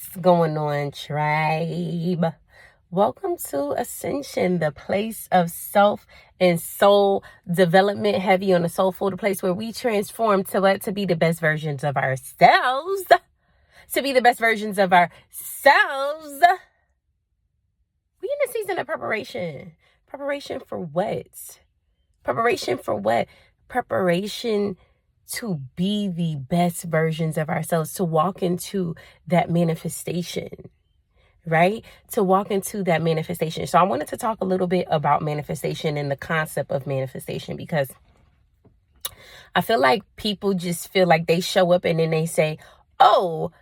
What's going on, tribe? Welcome to Ascension, the place of self and soul development, heavy on the soulful, the place where we transform to be the best versions of ourselves. To be the best versions of ourselves. We in a season of preparation. Preparation for what? Preparation for what? Preparation to be the best versions of ourselves, to walk into that manifestation, right? To walk into that manifestation. So I wanted to talk a little bit about manifestation and the concept of manifestation, because I feel like people just feel like they show up and then they say, oh,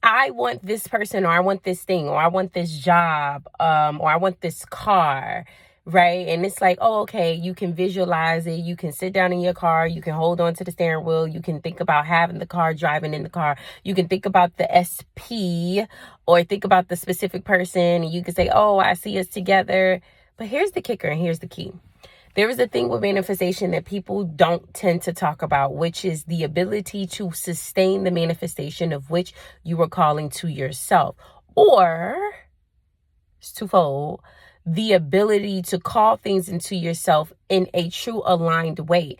I want this person, or I want this thing, or I want this job, or I want this car, right? And it's like, oh, okay, you can visualize it. You can sit down in your car. You can hold on to the steering wheel. You can think about having the car, driving in the car. You can think about the SP, or think about the specific person. And you can say, oh, I see us together. But here's the kicker, and here's the key. There is a thing with manifestation that people don't tend to talk about, which is the ability to sustain the manifestation of which you are calling to yourself. Or, it's twofold, the ability to call things into yourself in a true aligned way.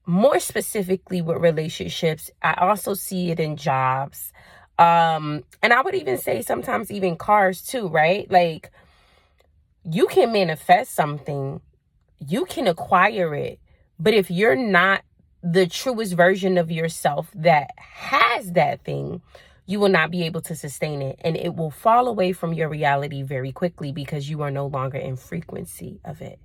More specifically with relationships, I also see it in jobs. And I would even say sometimes even cars too, right? Like, you can manifest something, you can acquire it, but if you're not the truest version of yourself that has that thing, you will not be able to sustain it, and it will fall away from your reality very quickly because you are no longer in frequency of it,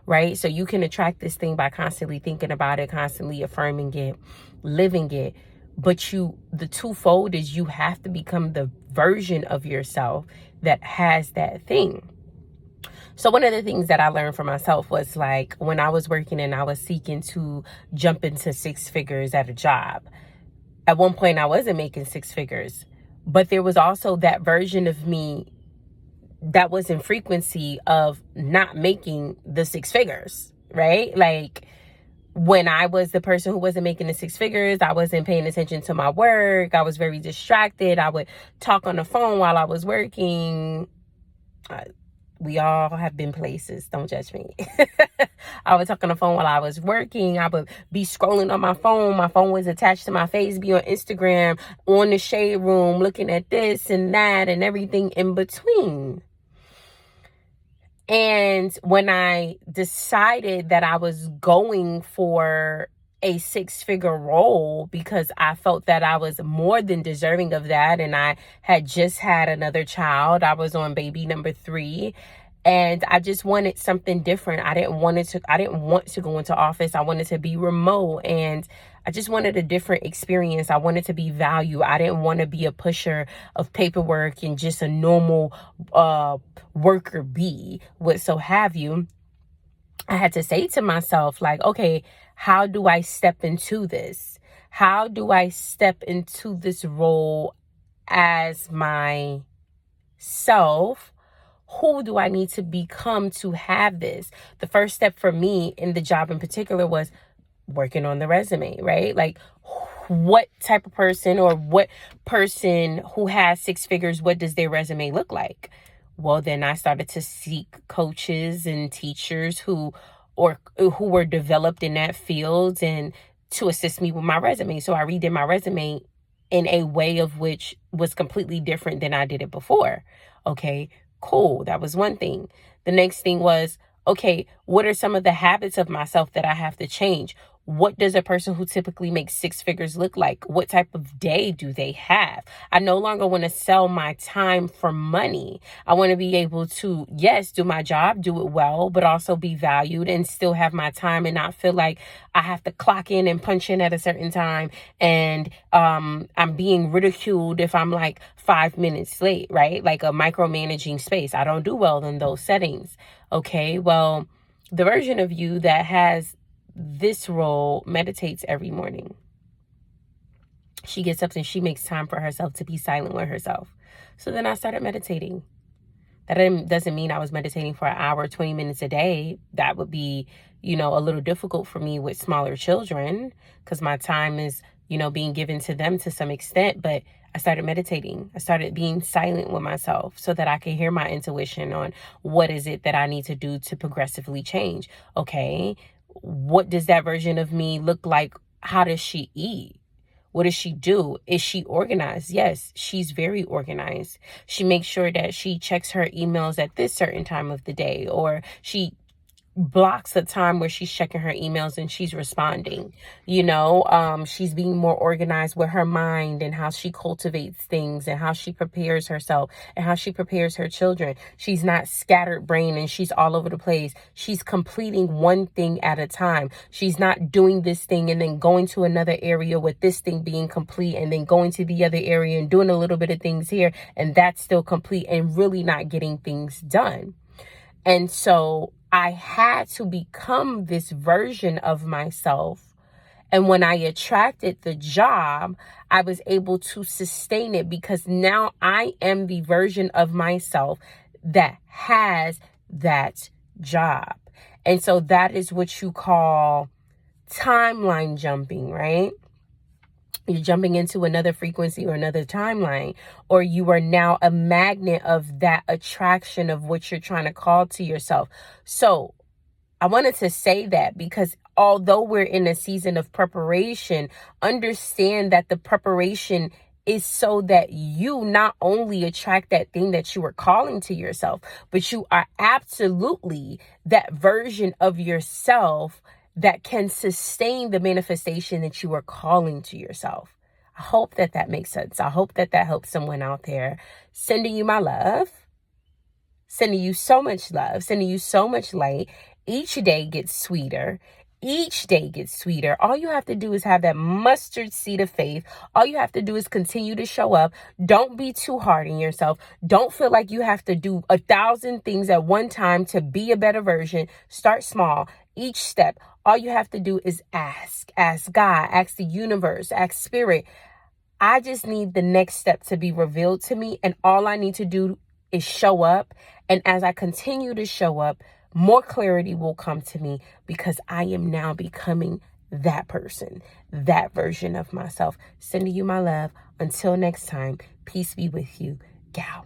right? So you can attract this thing by constantly thinking about it, constantly affirming it, living it. But the twofold is you have to become the version of yourself that has that thing. So one of the things that I learned for myself was, like, when I was working and I was seeking to jump into six figures at a job, at one point I wasn't making six figures, but there was also that version of me that was in frequency of not making the six figures, right? Like, when I was the person who wasn't making the six figures, I wasn't paying attention to my work. I was very distracted. I would talk on the phone while I was working. We all have been places. Don't judge me. I would talk on the phone while I was working. I would be scrolling on my phone. My phone was attached to my face, be on Instagram, on the shade room, looking at this and that and everything in between. And when I decided that I was going for a six-figure role because I felt that I was more than deserving of that, and I had just had another child. I was on baby number 3, and I just wanted something different. I didn't want to go into office. I wanted to be remote, and I just wanted a different experience. I wanted to be valued. I didn't want to be a pusher of paperwork and just a normal worker bee, what so have you. I had to say to myself, like, okay, how do I step into this? How do I step into this role as myself? Who do I need to become to have this? The first step for me in the job in particular was working on the resume, right? Like, what type of person, or what person who has six figures, what does their resume look like? Well, then I started to seek coaches and teachers who were developed in that field and to assist me with my resume. So I redid my resume in a way of which was completely different than I did it before. Okay, cool. That was one thing. The next thing was, okay, what are some of the habits of myself that I have to change? What does a person who typically makes six figures look like? What type of day do they have? I no longer want to sell my time for money. I want to be able to, yes, do my job, do it well, but also be valued and still have my time and not feel like I have to clock in and punch in at a certain time. And I'm being ridiculed if I'm like 5 minutes late, right? Like a micromanaging space. I don't do well in those settings. Okay, well, the version of you that has this role meditates every morning. She gets up and she makes time for herself to be silent with herself. So then I started meditating. That doesn't mean I was meditating for an hour, 20 minutes a day. That would be, a little difficult for me with smaller children because my time is, being given to them to some extent. But I started meditating. I started being silent with myself so that I could hear my intuition on what is it that I need to do to progressively change. Okay, what does that version of me look like? How does she eat? What does she do? Is she organized? Yes, she's very organized. She makes sure that she checks her emails at this certain time of the day, or she blocks a time where she's checking her emails and she's responding. She's being more organized with her mind and how she cultivates things and how she prepares herself and how she prepares her children. She's not scattered brain and she's all over the place. She's completing one thing at a time. She's not doing this thing and then going to another area with this thing being complete and then going to the other area and doing a little bit of things here and that's still complete and really not getting things done. And so I had to become this version of myself. And when I attracted the job, I was able to sustain it because now I am the version of myself that has that job. And so that is what you call timeline jumping, right? You're jumping into another frequency or another timeline, or you are now a magnet of that attraction of what you're trying to call to yourself. So I wanted to say that because although we're in a season of preparation, understand that the preparation is so that you not only attract that thing that you are calling to yourself, but you are absolutely that version of yourself that can sustain the manifestation that you are calling to yourself. I hope that that makes sense. I hope that that helps someone out there. Sending you my love. Sending you so much love. Sending you so much light. Each day gets sweeter. Each day gets sweeter. All you have to do is have that mustard seed of faith. All you have to do is continue to show up. Don't be too hard on yourself. Don't feel like you have to do 1,000 things at one time to be a better version. Start small. Each step, all you have to do is ask. Ask God, ask the universe, ask spirit. I just need the next step to be revealed to me. And all I need to do is show up. And as I continue to show up, more clarity will come to me because I am now becoming that person, that version of myself. Sending you my love. Until next time, peace be with you. Gal.